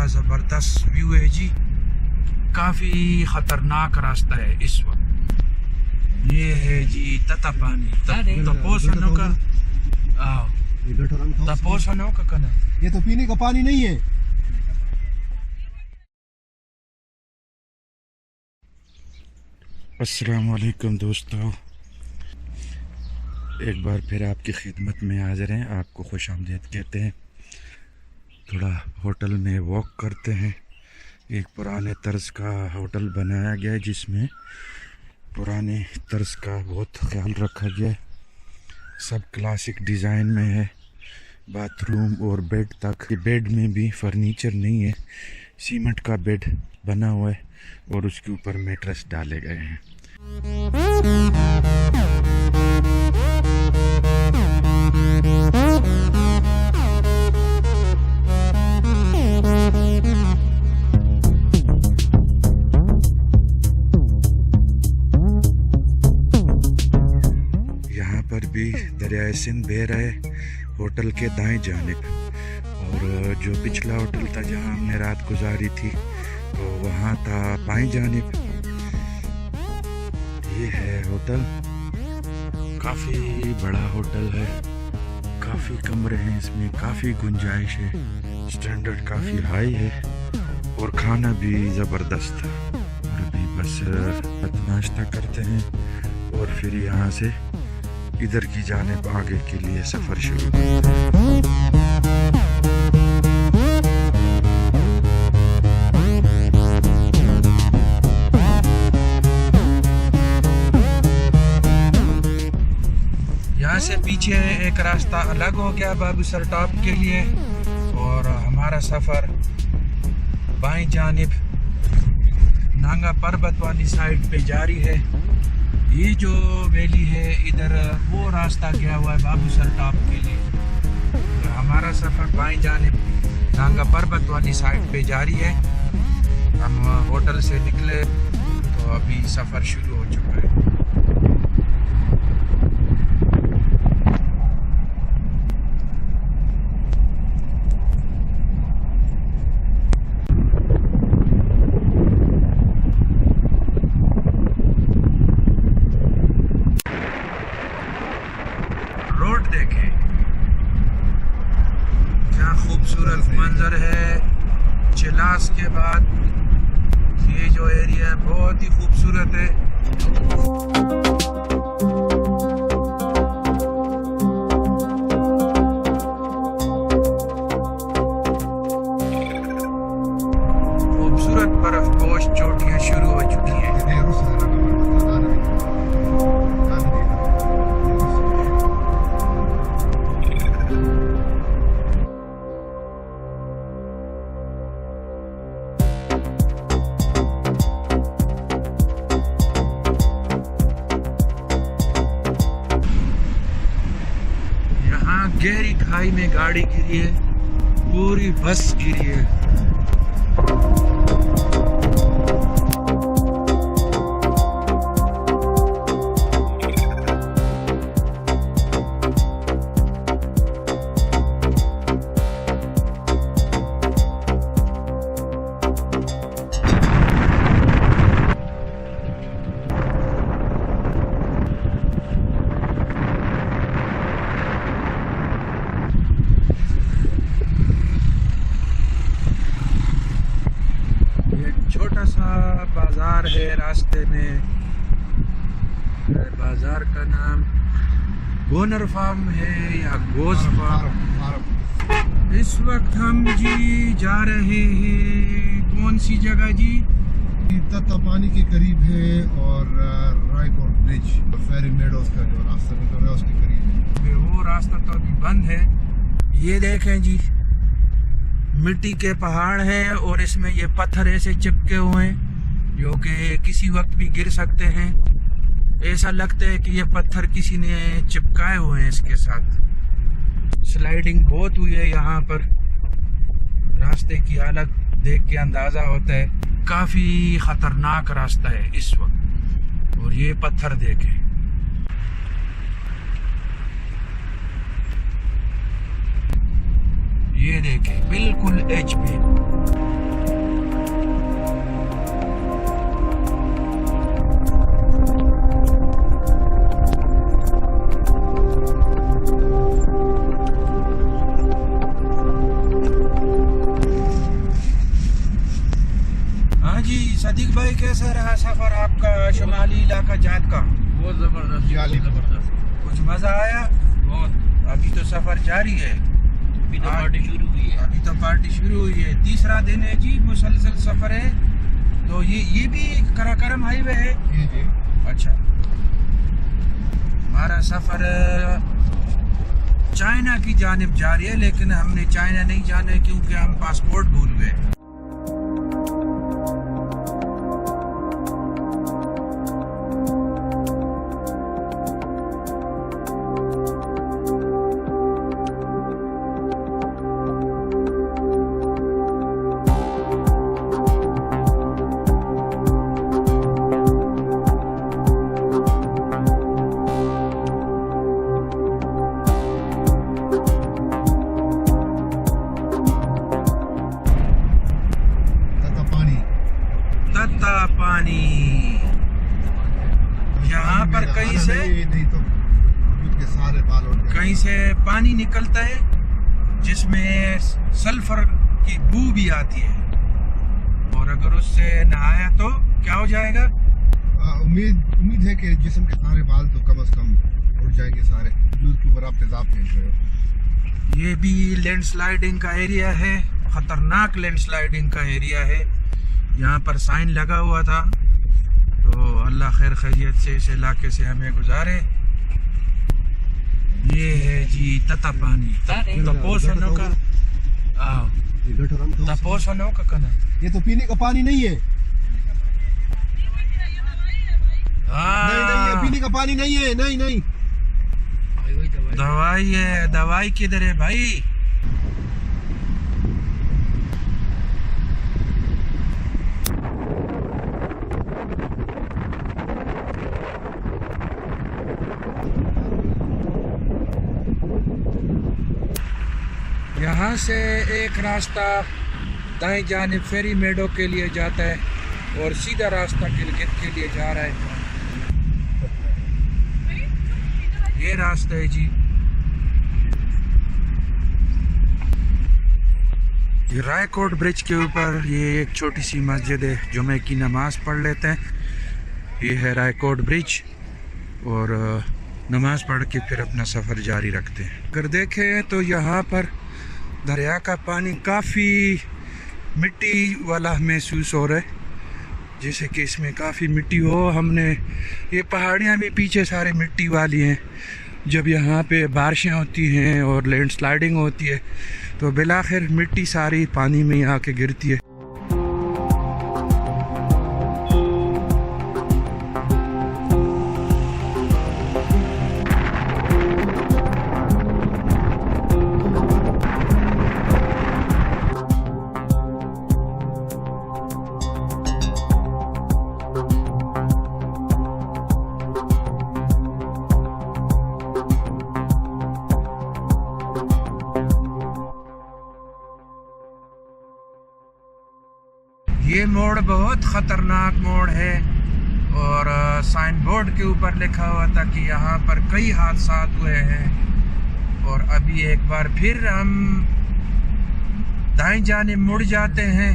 बड़ा ज़बरदस्त व्यू है जी। काफ़ी ख़तरनाक रास्ता है इस वक्त। ये है जी ततापानी तपोसनों का तपोसनों का कना। ये तो पीने का पानी नहीं है। अस्सलाम वालेकुम दोस्तों, एक बार फिर आपकी खिदमत में हाज़िर हैं। आपको खुशामदीद कहते हैं। थोड़ा होटल में वॉक करते हैं। एक पुराने तर्ज का होटल बनाया गया है जिसमें पुराने तर्ज का बहुत ख्याल रखा गया है। सब क्लासिक डिज़ाइन में है, बाथरूम और बेड तक। बेड में भी फर्नीचर नहीं है, सीमेंट का बेड बना हुआ है और उसके ऊपर मैट्रेस डाले गए हैं। यहाँ पर भी दरियाए सिंध बह रहा है होटल के दाएं जानिब। और जो पिछला होटल था जहाँ हमने रात गुजारी थी तो वहाँ था बाएं जानिब। ये है होटल, काफ़ी बड़ा होटल है, काफ़ी कमरे हैं इसमें, काफ़ी गुंजाइश है, स्टैंडर्ड काफ़ी हाई है और खाना भी ज़बरदस्त था। और अभी बस नाश्ता करते हैं और फिर यहाँ से इधर की जानिब आगे के लिए सफ़र शुरू करते हैं। यहाँ से पीछे एक रास्ता अलग हो गया बाबूसर टॉप के लिए और हमारा सफ़र बाईं जानिब नांगा पर्वत वाली साइड पे जारी है। ये जो वैली है इधर वो रास्ता गया हुआ है बाबूसर टॉप के लिए। तो हमारा सफ़र बाईं जानिब नांगा पर्वत वाली साइड पे जारी है। हम होटल से निकले तो अभी सफ़र शुरू हो चुका है। रोड देखें, क्या खूबसूरत मंजर है। चिलास के बाद ये जो एरिया है बहुत ही खूबसूरत है। खूबसूरत बर्फपोश चोटियां शुरू हो चुकी हैं। गहरी खाई में गाड़ी गिरी है, पूरी बस गिरी है। छोटा सा बाजार है रास्ते में। बाजार का नाम गोनर फार्म है या गोज फार्म। इस वक्त हम जी जा रहे हैं कौन सी जगह जी? ततापानी के करीब है और रायकोट ब्रिज और फेरी मेडोज का जो रास्ता निकल रहा है उसके करीब है। वो रास्ता तो अभी बंद है। ये देखें जी, मिट्टी के पहाड़ हैं और इसमें ये पत्थर ऐसे चिपके हुए हैं जो कि किसी वक्त भी गिर सकते हैं। ऐसा लगता है कि ये पत्थर किसी ने चिपकाए हुए हैं इसके साथ। स्लाइडिंग बहुत हुई है यहाँ पर। रास्ते की हालत देख के अंदाज़ा होता है काफ़ी ख़तरनाक रास्ता है इस वक्त। और ये पत्थर देखें, ये देखें बिल्कुल एज पे। जाली इलाका जात का बहुत जबरदस्त, जाली। जबरदस्त, कुछ मजा आया? बहुत। अभी तो सफर जारी है, अभी तो पार्टी शुरू हुई है। अभी तो पार्टी शुरू हुई है। तीसरा दिन है जी, मुसलसल सफर है। तो ये भी कराकरम हाईवे है। जी। अच्छा, हमारा सफर चाइना की जानिब जारी है, लेकिन हमने चाइना नहीं जाना है क्योंकि हम पासपोर्ट भूल गए। तत्ता पानी यहाँ पर कहीं से नहीं तो क्योंकि सारे बाल उड़ गए। कहीं से पानी निकलता है जिसमें सल्फर की बू भी आती है, और अगर उससे नहाया तो क्या हो जाएगा? उम्मीद है कि जिस्म के सारे बाल तो कम से कम उड़ जाएंगे सारे। ब्लूज के ऊपर आप तेजाब फेंक रहे हो। ये भी लैंडस्लाइडिंग का एरिया है, खतरनाक लैंडस्लाइडिंग का एरिया है। यहाँ पर साइन लगा हुआ था, तो अल्लाह खैर खैरियत से इस इलाके से हमें गुजारे। ये है जी तता पानी। तपोसनों का तपोसनों का कना। ये तो पीने का पानी नहीं है। नहीं, ये पीने का पानी नहीं है। नहीं दवाई है। दवाई किधर है भाई? यहाँ से एक रास्ता दाएं जानिब फेरी मेडो के लिए जाता है और सीधा रास्ता गिलगित के लिए जा रहा है। ये रास्ता है जी। ये रायकोट ब्रिज के ऊपर ये एक छोटी सी मस्जिद है, जुमे की नमाज पढ़ लेते हैं। ये है रायकोट ब्रिज, और नमाज पढ़ के फिर अपना सफ़र जारी रखते हैं। अगर देखें तो यहाँ पर दरिया का पानी काफ़ी मिट्टी वाला महसूस हो रहा है, जैसे कि इसमें काफ़ी मिट्टी हो। हमने ये पहाड़ियाँ भी पीछे सारे मिट्टी वाली हैं। जब यहाँ पे बारिशें होती हैं और लैंडस्लाइडिंग होती है तो बिलाखिर मिट्टी सारी पानी में आके गिरती है। ये मोड़ बहुत ख़तरनाक मोड़ है, और साइन बोर्ड के ऊपर लिखा हुआ था कि यहाँ पर कई हादसा हुए हैं। और अभी एक बार फिर हम दाएं जानिब मुड़ जाते हैं।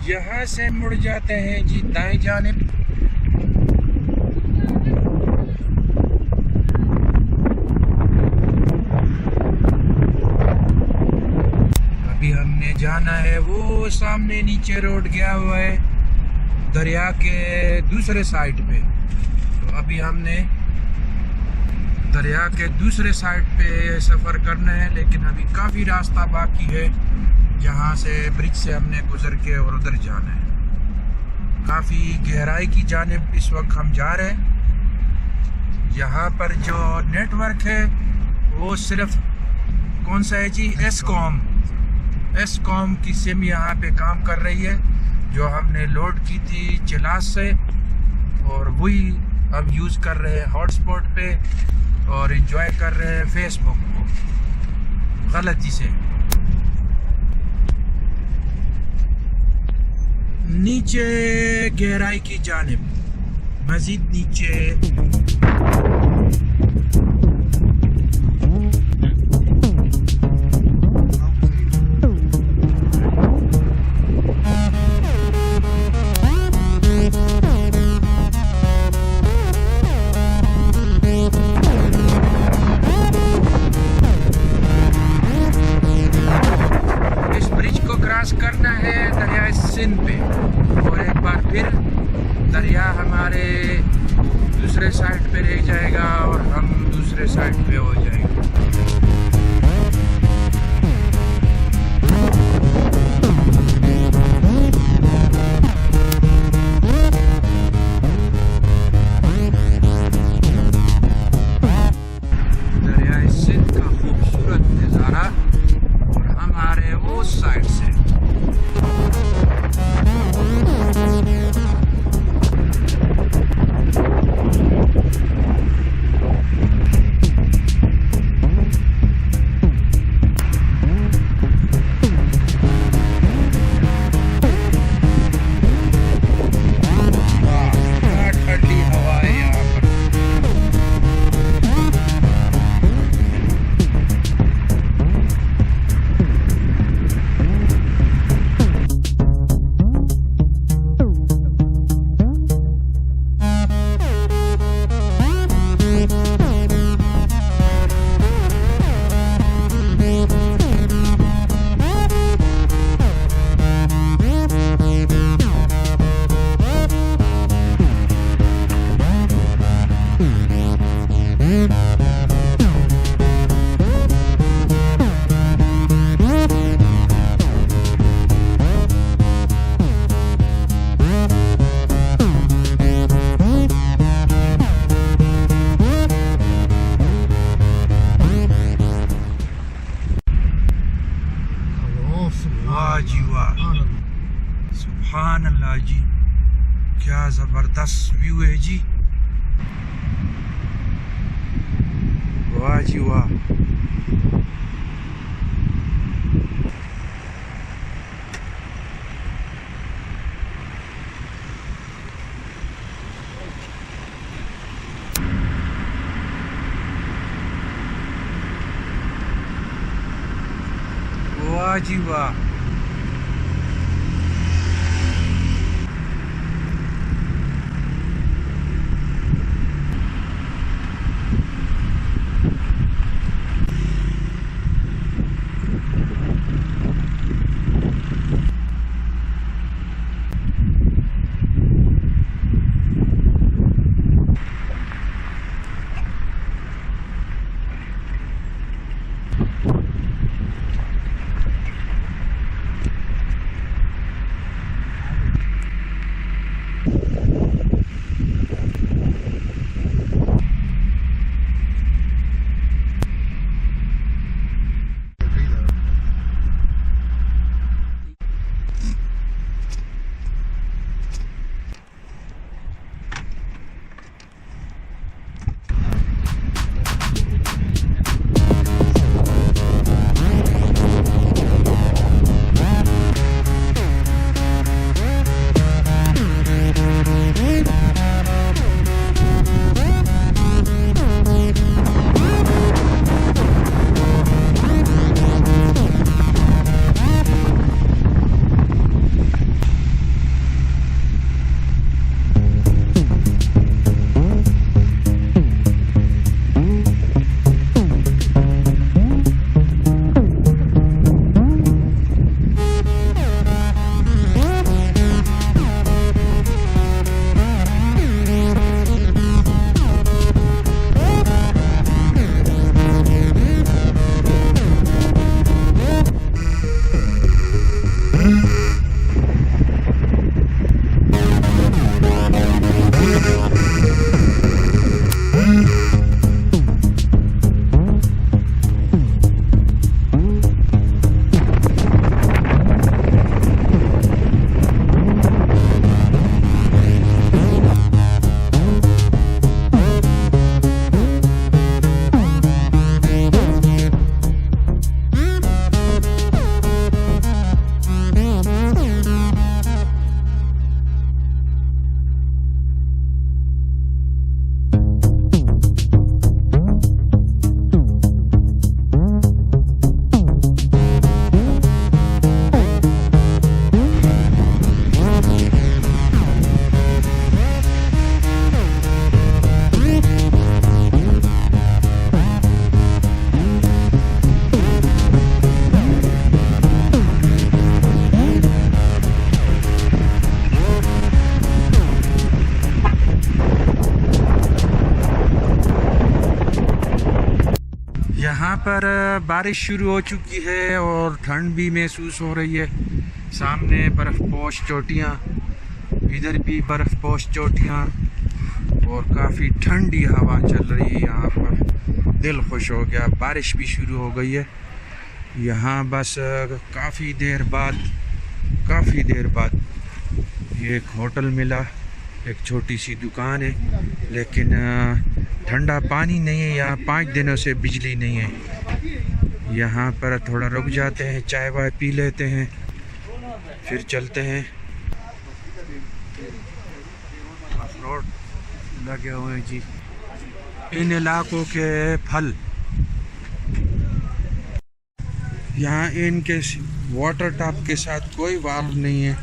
यहाँ से मुड़ जाते हैं जी दाएं जानिब। अभी हमने जाना है वो सामने नीचे रोड गया हुआ है दरिया के दूसरे साइड पे। तो अभी हमने दरिया के दूसरे साइड पे सफ़र करना है, लेकिन अभी काफ़ी रास्ता बाकी है। यहाँ से ब्रिज से हमने गुजर के और उधर जाना है। काफ़ी गहराई की जानिब इस वक्त हम जा रहे हैं। यहाँ पर जो नेटवर्क है वो सिर्फ कौन सा है जी? एसकॉम की सिम यहाँ पे काम कर रही है, जो हमने लोड की थी चिलास से, और वही हम यूज़ कर रहे हैं हॉटस्पॉट पे। और एंजॉय कर रहे हैं फेसबुक को गलती से। नीचे गहराई की जानिब, मजीद नीचे करना है दरिया सिंध पे, और एक बार फिर दरिया हमारे दूसरे साइड पे रह जाएगा और हम दूसरे साइड पे हो जाएंगे। दरिया सिंध का खूबसूरत नज़ारा और हमारे उस साइड से ठंडी हवा है यहाँ पर। वाह जी वाह, सुभान अल्लाह जी, क्या जबरदस्त व्यू है जी। वाह जी वाह। वाह जी वाह। यहाँ पर बारिश शुरू हो चुकी है और ठंड भी महसूस हो रही है। सामने बर्फ़पोश चोटियाँ, इधर भी बर्फ़पोश चोटियाँ और काफ़ी ठंडी हवा चल रही है यहाँ पर। दिल खुश हो गया, बारिश भी शुरू हो गई है यहाँ। बस काफ़ी देर बाद ये एक होटल मिला, एक छोटी सी दुकान है, लेकिन ठंडा पानी नहीं है यहाँ। 5 दिनों से बिजली नहीं है। यहाँ पर थोड़ा रुक जाते हैं, चाय वाय पी लेते हैं, फिर चलते हैं। अखरोट लगे हुए हैं जी। इन इलाकों के फल, यहाँ इनके वाटर टैप के साथ कोई वाल्व नहीं है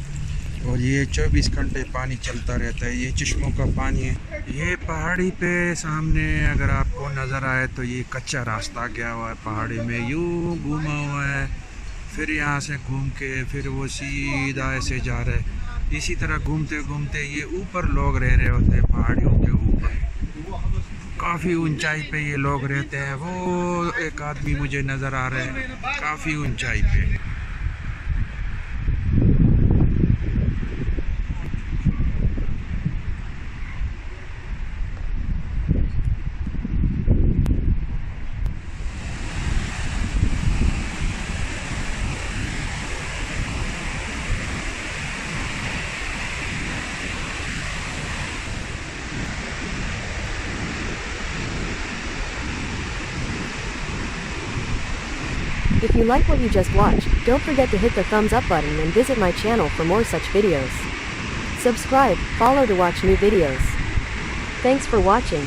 और ये 24 घंटे पानी चलता रहता है। ये चश्मों का पानी है। ये पहाड़ी पे सामने अगर आपको नज़र आए तो ये कच्चा रास्ता गया हुआ है पहाड़ी में, यूँ घूमा हुआ है, फिर यहाँ से घूम के फिर वो सीधा ऐसे जा रहे हैं। इसी तरह घूमते घूमते ये ऊपर लोग रह रहे होते हैं, पहाड़ियों के ऊपर काफ़ी ऊंचाई पे ये लोग रहते हैं। वो एक आदमी मुझे नज़र आ रहे हैं काफ़ी ऊंचाई पे। If you like what you just watched, don't forget to hit the thumbs up button and visit my channel for more such videos. Subscribe, follow to watch new videos. Thanks for watching.